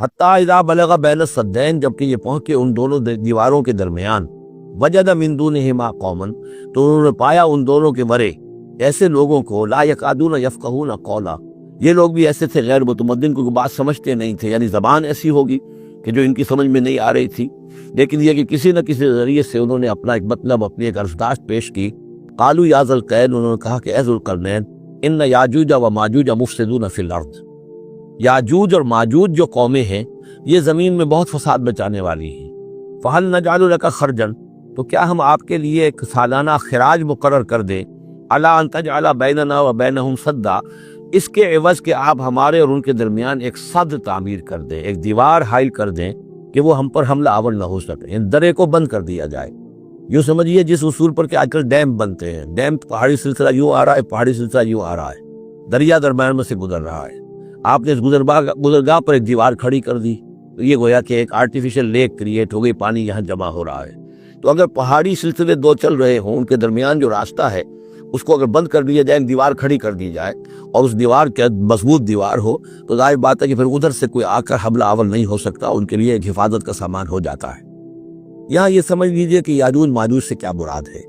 حتیٰ اذا بلغ بین السدین، جبکہ یہ پہنچ کے ان دونوں دیواروں کے درمیان، وجد من دونہما قوما، تو انہوں نے پایا ان دونوں کے ورے ایسے لوگوں کو، لا یکادون یفقہون قولا، یہ لوگ بھی ایسے تھے غیر متمدن، کو بات سمجھتے نہیں تھے، یعنی زبان ایسی ہوگی کہ جو ان کی سمجھ میں نہیں آ رہی تھی، لیکن یہ کہ کسی نہ کسی ذریعے سے انہوں نے اپنا ایک مطلب، اپنی ایک عرضداشت پیش کی۔ قالوا یا ذا القرنین، انہوں نے کہا کہ اے ذو القرنین، ان یاجوج و ماجوج مفسدون فی الارض، یاجوج اور ماجوج جو قومیں ہیں یہ زمین میں بہت فساد مچانے والی ہیں۔ فہل نجعل لک خرجا، تو کیا ہم آپ کے لیے ایک سالانہ خراج مقرر کر دیں، الی ان تجعل بیننا و بینہم سدا، اس کے عوض کہ آپ ہمارے اور ان کے درمیان ایک سد تعمیر کر دیں، ایک دیوار حائل کر دیں کہ وہ ہم پر حملہ آور نہ ہو سکے، یعنی درے کو بند کر دیا جائے۔ یوں سمجھیے جس اصول پر کہ آج کل ڈیم بنتے ہیں، ڈیم پہاڑی سلسلہ یوں آ رہا ہے، پہاڑی سلسلہ یوں آ رہا ہے، دریا درمیان میں سے گزر رہا ہے، آپ نے اس گزرگاہ پر ایک دیوار کھڑی کر دی، تو یہ گویا کہ ایک آرٹیفیشل لیک کریٹ ہو گئی، پانی یہاں جمع ہو رہا ہے۔ تو اگر پہاڑی سلسلے دو چل رہے ہوں، ان کے درمیان جو راستہ ہے اس کو اگر بند کر دیا جائے، ایک دیوار کھڑی کر دی جائے، اور اس دیوار کے مضبوط دیوار ہو، تو ظاہر بات ہے کہ پھر ادھر سے کوئی آ کر حملہ آور نہیں ہو سکتا، ان کے لیے ایک حفاظت کا سامان ہو جاتا ہے۔ یہاں یہ سمجھ لیجئے کہ یاجوج ماجوج سے کیا مراد ہے۔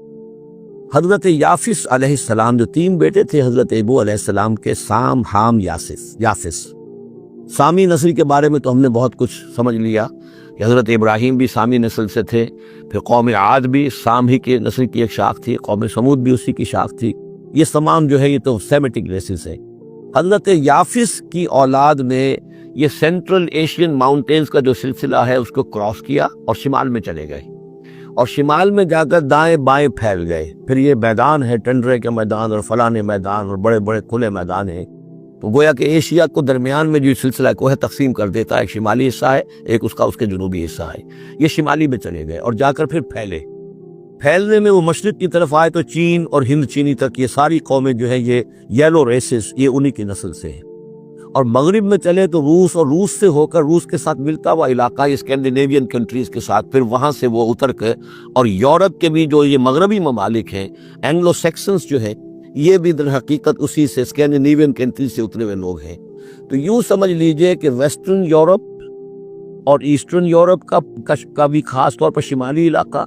حضرت یافس علیہ السلام، جو تین بیٹے تھے حضرت ابو علیہ السلام کے، سام، حام، یافس۔ سامی نسل کے بارے میں تو ہم نے بہت کچھ سمجھ لیا کہ حضرت ابراہیم بھی سامی نسل سے تھے، پھر قوم عاد بھی سام ہی کے نسل کی ایک شاخ تھی، قوم سمود بھی اسی کی شاخ تھی، یہ تمام جو ہے یہ تو سیمیٹک ریسز ہے۔ حضرت یافس کی اولاد نے یہ سینٹرل ایشین ماؤنٹینز کا جو سلسلہ ہے اس کو کراس کیا اور شمال میں چلے گئے، اور شمال میں جا کر دائیں بائیں پھیل گئے، پھر یہ میدان ہے، ٹنڈرے کے میدان اور فلانے میدان اور بڑے بڑے کھلے میدان ہیں، تو گویا کہ ایشیا کو درمیان میں جو سلسلہ کوہ تقسیم کر دیتا ہے، ایک شمالی حصہ ہے، ایک اس کے جنوبی حصہ ہے، یہ شمالی میں چلے گئے اور جا کر پھر پھیلنے میں وہ مشرق کی طرف آئے تو چین اور ہند چینی تک یہ ساری قومیں جو ہیں یہ یلو ریسز، یہ انہی کی نسل سے ہیں، اور مغرب میں چلے تو روس، اور روس سے ہو کر روس کے ساتھ ملتا ہوا علاقہ اسکینڈینیوین کنٹریز کے ساتھ، پھر وہاں سے وہ اتر کے، اور یورپ کے بھی جو یہ مغربی ممالک ہیں، اینگلو سیکسنز جو ہیں، یہ بھی در حقیقت اسی سے اسکینڈینیوین کنٹریز سے اترے ہوئے لوگ ہیں۔ تو یوں سمجھ لیجئے کہ ویسٹرن یورپ اور ایسٹرن یورپ کا بھی خاص طور پر شمالی علاقہ،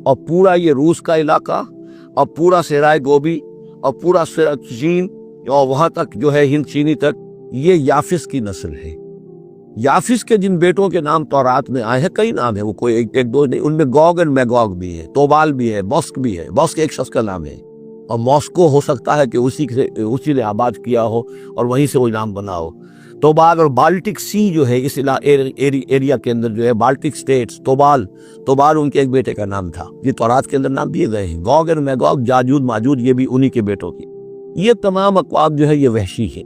اور پورا یہ روس کا علاقہ، اور پورا صحرائے گوبی، اور پورا چین، اور وہاں تک جو ہے ہند چینی تک، یہ یافس کی نسل ہے۔ یافس کے جن بیٹوں کے نام تورات میں آئے ہیں، کئی نام ہیں، وہ کوئی ایک دو نہیں، ان میں گوگ اور میگوگ بھی ہے، توبال بھی ہے، بوسک بھی ہے، بوسک ایک شخص کا نام ہے، اور ماسکو ہو سکتا ہے کہ اسی نے آباد کیا ہو اور وہیں سے وہ نام بنا ہو۔ توبال اور بالٹک سی جو ہے اس ایریا کے اندر جو ہے، بالٹک سٹیٹس، توبال ان کے ایک بیٹے کا نام تھا، یہ تورات کے اندر نام دیے گئے ہیں۔ گوگ اور میگوگ، جاجوج ماجوج، یہ بھی انہی کے بیٹوں کی۔ یہ تمام اقوام جو ہے یہ وحشی ہے،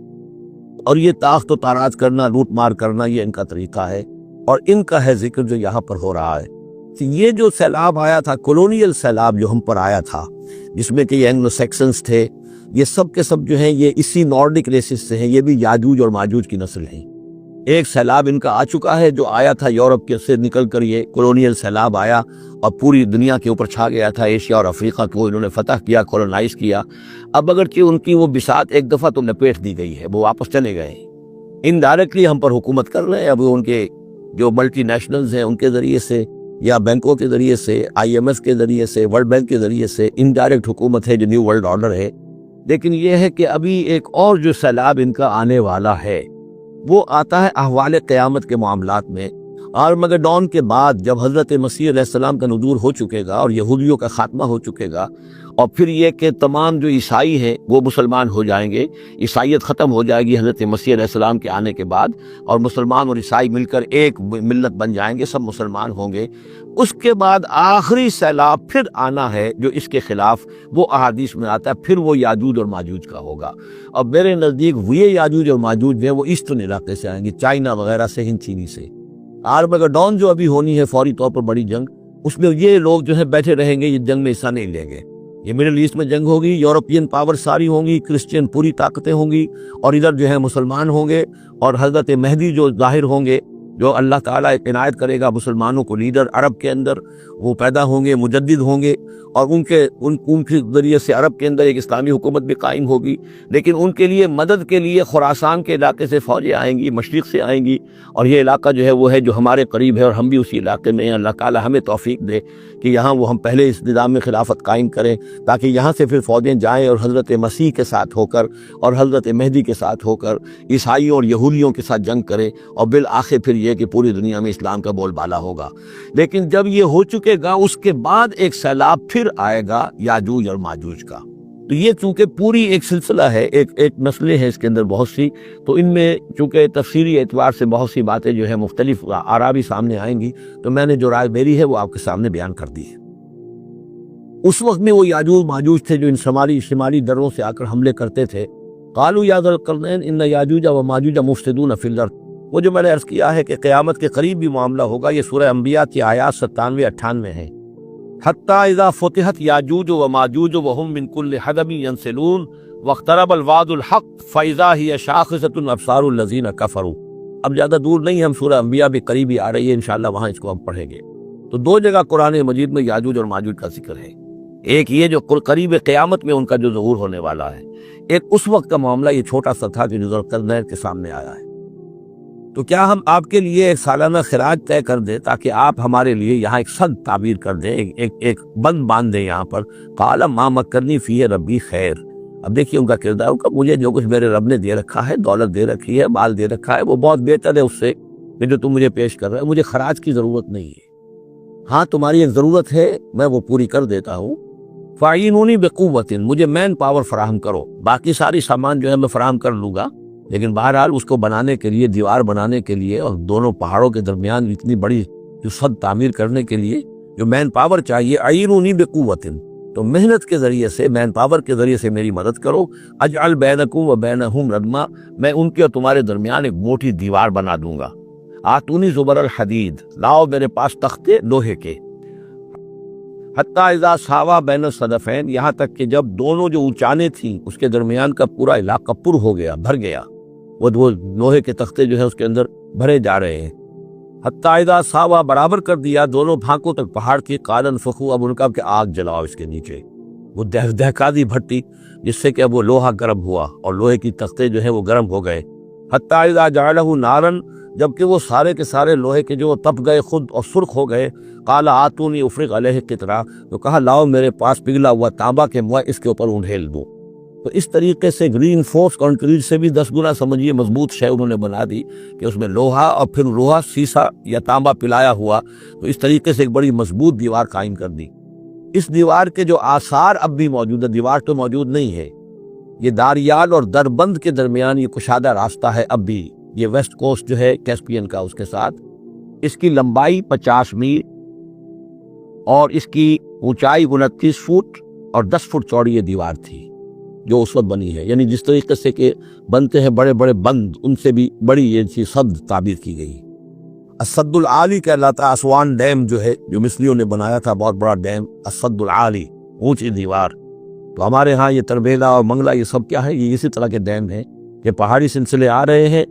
اور یہ تاخت و تاراج کرنا، لوٹ مار کرنا، یہ ان کا طریقہ ہے، اور ان کا ہے ذکر جو یہاں پر ہو رہا ہے۔ یہ جو سیلاب آیا تھا، کولونیل سیلاب جو ہم پر آیا تھا، جس میں کہ یہ اینگلو سیکسنز تھے، یہ سب کے سب جو ہیں یہ اسی نارڈک ریسز سے ہیں، یہ بھی یاجوج اور ماجوج کی نسل ہیں۔ ایک سیلاب ان کا آ چکا ہے جو آیا تھا یورپ کے سے نکل کر، یہ کولونیل سیلاب آیا اور پوری دنیا کے اوپر چھا گیا تھا، ایشیا اور افریقہ کو انہوں نے فتح کیا، کولونائز کیا۔ اب اگرچہ ان کی وہ بساط ایک دفعہ تو لپیٹ دی گئی ہے، وہ واپس چلے گئے ہیں، انڈائریکٹلی ہم پر حکومت کر رہے ہیں۔ اب ان کے جو ملٹی نیشنلز ہیں ان کے ذریعے سے، یا بینکوں کے ذریعے سے، آئی ایم ایف کے ذریعے سے، ورلڈ بینک کے ذریعے سے، انڈائریکٹ حکومت ہے جو نیو ورلڈ آرڈر ہے۔ لیکن یہ ہے کہ ابھی ایک اور جو سیلاب ان کا آنے والا ہے وہ آتا ہے احوال قیامت کے معاملات میں، آرمگڈون کے بعد، جب حضرت مسیح علیہ السلام کا نزول ہو چکے گا اور یہودیوں کا خاتمہ ہو چکے گا، اور پھر یہ کہ تمام جو عیسائی ہیں وہ مسلمان ہو جائیں گے، عیسائیت ختم ہو جائے گی حضرت مسیح علیہ السلام کے آنے کے بعد، اور مسلمان اور عیسائی مل کر ایک ملت بن جائیں گے، سب مسلمان ہوں گے۔ اس کے بعد آخری سیلاب پھر آنا ہے جو اس کے خلاف، وہ احادیث میں آتا ہے، پھر وہ یاجوج اور ماجوج کا ہوگا۔ اور میرے نزدیک یہ یاجوج اور ماجوج جو ہے وہ ایسٹرن علاقے سے آئیں گے، چائنا وغیرہ سے، ہند چینی سے۔ آرمگڈون جو ابھی ہونی ہے فوری طور پر بڑی جنگ، اس میں یہ لوگ جو ہے بیٹھے رہیں گے، یہ جنگ میں حصہ نہیں لیں گے۔ یہ مڈل ایسٹ میں جنگ ہوگی، یورپین پاور ساری ہوں گی، کرسچین پوری طاقتیں ہوں گی، اور ادھر جو ہے مسلمان ہوں گے، اور حضرت مہدی جو ظاہر ہوں گے، جو اللہ تعالیٰ عنایت کرے گا مسلمانوں کو لیڈر عرب کے اندر، وہ پیدا ہوں گے، مجدد ہوں گے، اور ان کے ذریعے سے عرب کے اندر ایک اسلامی حکومت بھی قائم ہوگی، لیکن ان کے لیے مدد کے لیے خراسان کے علاقے سے فوجیں آئیں گی، مشرق سے آئیں گی، اور یہ علاقہ جو ہے وہ ہے جو ہمارے قریب ہے اور ہم بھی اسی علاقے میں ہیں۔ اللہ تعالی ہمیں توفیق دے کہ یہاں وہ ہم پہلے اس نظام میں خلافت قائم کریں، تاکہ یہاں سے پھر فوجیں جائیں اور حضرت مسیح کے ساتھ ہو کر اور حضرت مہدی کے ساتھ ہو کر عیسائیوں اور یہودیوں کے ساتھ جنگ کریں، اور بالآخر پھر یہ کہ پوری دنیا میں اسلام کا بول بالا ہوگا۔ لیکن جب یہ ہو چکے گا، اس کے بعد ایک سیلاب پھر آئے گا یاجوج اور ماجوج کا۔ تو یہ چونکہ پوری ایک سلسلہ ہے، ایک مسئلے ہیں اس کے اندر بہت سی، تو ان میں چونکہ تفسیری اعتبار سے بہت سی باتیں جو ہے مختلف آراء بھی سامنے آئیں گی، تو میں نے جو رائے میری ہے وہ آپ کے سامنے بیان کر دی ہے۔ اس وقت میں وہ یاجوج ماجوج تھے جو ان شمالی دروں سے آ کر حملے کرتے تھے۔ قالوا یا ذا القرنین ان یاجوج و ماجوج مفسدون فی الارض، وہ جو میں نے عرض کیا ہے کہ قیامت کے قریب بھی معاملہ ہوگا، یہ سورہ انبیاء کی آیات 97-98 ہیں۔ حتیٰ اذا فتحت یاجوج و ماجوج وهم من کل حدب ینسلون واقترب الوعد الحق فاذا هی شاخصۃ ابصار الذین کفروا۔ اب زیادہ دور نہیں، ہم سورہ انبیاء بھی قریب ہی آ رہی ہے، انشاءاللہ وہاں اس کو ہم پڑھیں گے۔ تو دو جگہ قرآن مجید میں یاجوج اور ماجوج کا ذکر ہے، ایک یہ جو قریب قیامت میں ان کا جو ظہور ہونے والا ہے، ایک اس وقت کا معاملہ یہ چھوٹا سا تھا جو ذوالقرنین کے سامنے آیا ہے۔ تو کیا ہم آپ کے لیے ایک سالانہ خراج طے کر دیں تاکہ آپ ہمارے لیے یہاں ایک سد تعبیر کر دیں، ایک بند باندھ دیں یہاں پر؟ قال ما مکنی فیہ ربی خیر۔ اب دیکھیے ان کا کردار کہ مجھے جو کچھ میرے رب نے دے رکھا ہے، دولت دے رکھی ہے، مال دے رکھا ہے، وہ بہت بہتر ہے اس سے کہ جو تم مجھے پیش کر رہے ہو۔ مجھے خراج کی ضرورت نہیں ہے، ہاں تمہاری ایک ضرورت ہے، میں وہ پوری کر دیتا ہوں۔ فاعینونی بقوت، مجھے مین پاور فراہم کرو، باقی ساری سامان جو ہے میں فراہم کر لوں گا، لیکن بہرحال اس کو بنانے کے لیے، دیوار بنانے کے لیے اور دونوں پہاڑوں کے درمیان اتنی بڑی جو سد تعمیر کرنے کے لیے جو مین پاور چاہیے، اعینونی بقوت، تو محنت کے ذریعے سے، مین پاور کے ذریعے سے میری مدد کرو۔ اجعل بینکم و بینہم ردما، میں ان کے اور تمہارے درمیان ایک موٹی دیوار بنا دوں گا۔ آتونی زبر الحدید، لاؤ میرے پاس تختے لوہے کے۔ حتیٰ اذا ساوا بین الصدفین، یہاں تک کہ جب دونوں جو اونچانے تھیں اس کے درمیان کا پورا علاقہ پر ہو گیا، بھر گیا، وہ لوہے کے تختے جو ہیں اس کے اندر بھرے جا رہے ہیں۔ حتیٰ اذا ساوا، برابر کر دیا دونوں بھاگوں تک پہاڑ کی، قال انفخوا، اب ان کا کہ آگ جلاؤ اس کے نیچے، وہ دہکا دی بھٹی جس سے کہ اب وہ لوہا گرم ہوا اور لوہے کی تختے جو ہیں وہ گرم ہو گئے۔ حتیٰ اذا جعلہ نارا، جبکہ وہ سارے کے سارے لوہے کے جو تپ گئے خود اور سرخ ہو گئے۔ قال آتونی افرغ علیہ قطرہ، تو کہا لاؤ میرے پاس پگھلا ہوا تانبا کے موئے اس کے اوپر انڈھیل دو۔ تو اس طریقے سے گرین فورس کانکریٹ سے بھی 10 گنا سمجھیے مضبوط شے انہوں نے بنا دی کہ اس میں لوہا اور پھر لوہا سیسا یا تانبا پلایا ہوا، تو اس طریقے سے ایک بڑی مضبوط دیوار قائم کر دی۔ اس دیوار کے جو آثار اب بھی موجود ہے، دیوار تو موجود نہیں ہے، یہ داریال اور دربند کے درمیان یہ کشادہ راستہ ہے اب بھی، یہ ویسٹ کوسٹ جو ہے کیسپین کا، اس کے ساتھ اس کی لمبائی 50 میل اور اس کی اونچائی 29 فٹ اور 10 فٹ چوڑی یہ دیوار تھی جو اس وقت بنی ہے۔ یعنی جس طریقے سے کہ بنتے ہیں بڑے بڑے بند، ان سے بھی بڑی یہ سد تعبیر کی گئی۔ السد العالی کہلاتا، اسوان ڈیم جو ہے جو مصریوں نے بنایا تھا، بہت بڑا ڈیم، السد العالی، اونچی دیوار۔ تو ہمارے ہاں یہ تربیلا اور منگلا یہ سب کیا ہے، یہ اسی طرح کے ڈیم ہیں کہ پہاڑی سلسلے آ رہے ہیں،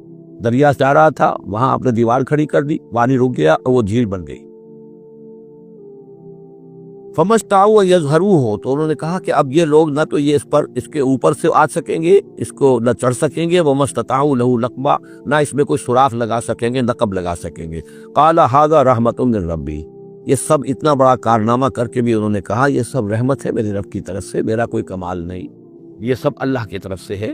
دریا جا رہا تھا، وہاں آپ نے دیوار کھڑی کر دی، پانی رک گیا اور وہ جھیل بن گئی۔ فمستطاعوا ان یظہروہ، تو انہوں نے کہا کہ اب یہ لوگ نہ تو یہ اس کے اوپر سے آ سکیں گے، اس کو نہ چڑھ سکیں گے، ومستطاعوا لہ نقبا، نہ اس میں کوئی سوراخ لگا سکیں گے، نقب لگا سکیں گے۔ قال ھذا رحمۃ من ربی، یہ سب اتنا بڑا کارنامہ کر کے بھی انہوں نے کہا یہ سب رحمت ہے میرے رب کی طرف سے، میرا کوئی کمال نہیں، یہ سب اللہ کی طرف سے ہے۔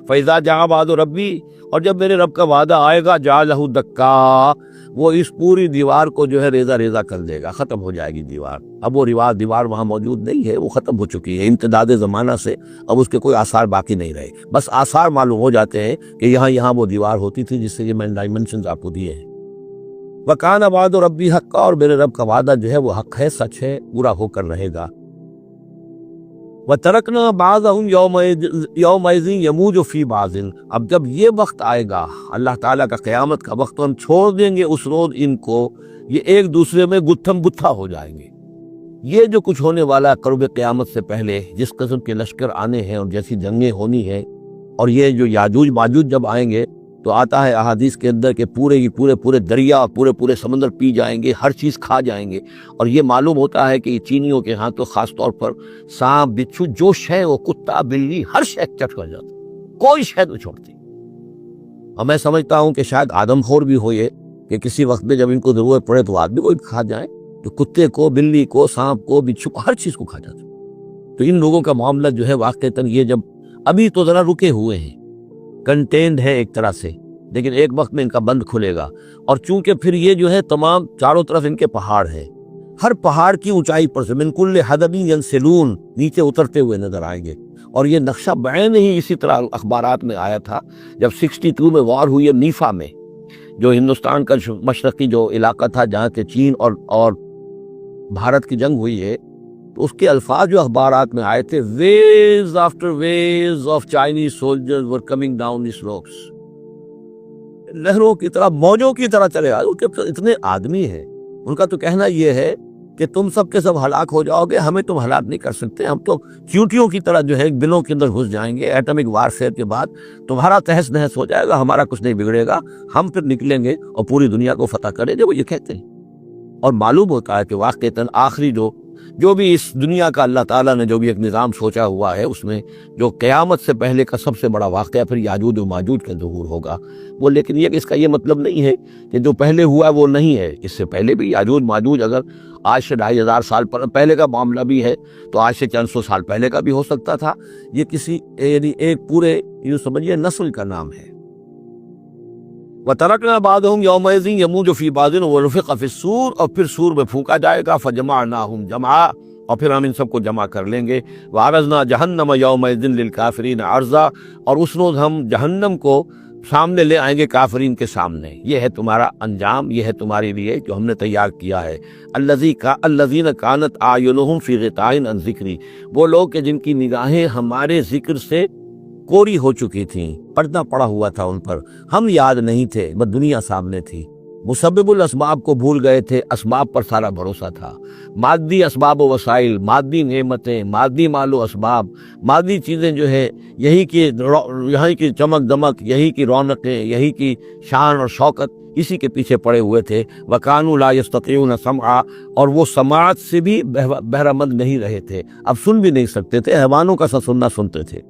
فَإِذَا جَاءَ وَعْدُ رَبِّي، اور جب میرے رب کا وعدہ آئے گا، جَعَلَهُ دَكَّا، وہ اس پوری دیوار کو جو ہے ریزہ ریزہ کر دے گا، ختم ہو جائے گی دیوار۔ اب وہ دیوار وہاں موجود نہیں ہے، وہ ختم ہو چکی ہے امتداد زمانہ سے، اب اس کے کوئی آثار باقی نہیں رہے، بس آثار معلوم ہو جاتے ہیں کہ یہاں وہ دیوار ہوتی تھی جس سے یہ میں ڈائمنشنز آپ کو دیے ہیں۔ وَكَانَ وَعْدُ رَبِّي حَقًّا، اور میرے رب کا وعدہ جو ہے وہ حق ہے، سچ ہے، پورا ہو کر رہے گا۔ وَتَرَكْنَا بَعْضَهُمْ يَوْمَئِذٍ يَمُوجُ فِي بَعْضٍ، اب جب یہ وقت آئے گا اللہ تعالیٰ کا قیامت کا وقت، تو ہم چھوڑ دیں گے اس روز ان کو، یہ ایک دوسرے میں گتھم گتھا ہو جائیں گے۔ یہ جو کچھ ہونے والا قرب قیامت سے پہلے، جس قسم کے لشکر آنے ہیں اور جیسی جنگیں ہونی ہیں، اور یہ جو یاجوج ماجوج جب آئیں گے تو آتا ہے احادیث کے اندر کہ پورے کی پورے دریا اور پورے سمندر پی جائیں گے، ہر چیز کھا جائیں گے۔ اور یہ معلوم ہوتا ہے کہ یہ چینیوں کے ہاں تو خاص طور پر سانپ، بچھو، جو شے وہ کتا، بلی، ہر شے چٹ کر جاتا، کوئی شے نہیں چھوڑتی۔ اور میں سمجھتا ہوں کہ شاید آدم خور بھی ہو یہ کہ کسی وقت میں جب ان کو ضرورت پڑے تو آدمی کو بھی کھا جائیں، تو کتے کو، بلی کو، سانپ کو، بچھو کو، ہر چیز کو کھا جاتا۔ تو ان لوگوں کا معاملہ جو ہے واقعتاً یہ جب ابھی تو ذرا رکے ہوئے ہیں، کنٹینڈ ہے ایک طرح سے، لیکن ایک وقت میں ان کا بند کھلے گا۔ اور چونکہ پھر یہ جو ہے تمام چاروں طرف ان کے پہاڑ ہیں، ہر پہاڑ کی اونچائی پر سے من کل حدب ینسلون نیچے اترتے ہوئے نظر آئیں گے۔ اور یہ نقشہ بعین ہی اسی طرح اخبارات میں آیا تھا جب 62 میں وار ہوئی ہے نیفا میں، جو ہندوستان کا مشرقی جو علاقہ تھا جہاں کے چین اور بھارت کی جنگ ہوئی ہے، تو اس کے الفاظ جو اخبارات میں آئے تھے، waves after waves of Chinese soldiers were coming down these rocks, لہروں کی طرح، موجوں کی طرح چلے آئے۔ ان کے اتنے آدمی ہیں، ان کا تو کہنا یہ ہے کہ تم سب کے سب ہلاک ہو جاؤ گے، ہمیں تم ہلاک نہیں کر سکتے، ہم تو چیونٹیوں کی طرح جو ہے بلوں کے اندر گھس جائیں گے، ایٹمک وارفیئر کے بعد تمہارا تہس نہس ہو جائے گا، ہمارا کچھ نہیں بگڑے گا، ہم پھر نکلیں گے اور پوری دنیا کو فتح کریں گے، وہ یہ کہتے ہیں۔ اور معلوم ہوتا ہے کہ واقعتاً آخری جو بھی اس دنیا کا اللہ تعالیٰ نے جو بھی ایک نظام سوچا ہوا ہے، اس میں جو قیامت سے پہلے کا سب سے بڑا واقعہ پھر یاجوج و ماجوج کا ظہور ہوگا وہ، لیکن یہ اس کا یہ مطلب نہیں ہے کہ جو پہلے ہوا وہ نہیں ہے، اس سے پہلے بھی یاجوج ماجوج اگر آج سے 2500 سال پہلے کا معاملہ بھی ہے تو آج سے چند سو سال پہلے کا بھی ہو سکتا تھا۔ یہ کسی یعنی ایک پورے یوں سمجھیے نسل کا نام ہے۔ وَتَرَكْنَا بَعْضَهُمْ يَوْمَئِذٍ يَمُوجُ فِي بَعْضٍ وَنُفِخَ فِي الصُّورِ، اور پھر سور میں پھونکا جائے گا، فَجَمَعْنَاهُمْ جَمْعًا، اور پھر ہم ان سب کو جمع کر لیں گے۔ وَعَرَضْنَا جَهَنَّمَ يَوْمَئِذٍ لِلْكَافِرِينَ عَرْضًا، اور اس روز ہم جہنم کو سامنے لے آئیں گے کافرین کے سامنے۔ یہ ہے تمہارا انجام، یہ ہے تمہارے لیے جو ہم نے تیار کیا ہے۔ الَّذِينَ كَانَتْ أَعْيُنُهُمْ فِي غِطَاءٍ عَنْ ذِكْرِي، وہ لوگ کہ جن کی نگاہیں ہمارے ذکر سے کوری ہو چکی تھیں، پردہ پڑا ہوا تھا ان پر، ہم یاد نہیں تھے، بس دنیا سامنے تھی، مسبب الاسباب کو بھول گئے تھے، اسباب پر سارا بھروسہ تھا، مادی اسباب و وسائل، مادی نعمتیں، مادی مال و اسباب، مادی چیزیں جو ہے یہی کی چمک دمک، یہی کی رونقیں، یہی کی شان اور شوکت، اسی کے پیچھے پڑے ہوئے تھے۔ وَكَانُوا لَا يَسْتَطِيعُونَ سَمْعًا، اور وہ سماعت سے بھی بہرہ مند نہیں رہے تھے، اب سن بھی نہیں سکتے تھے، حیوانوں کا سا سننا سنتے تھے۔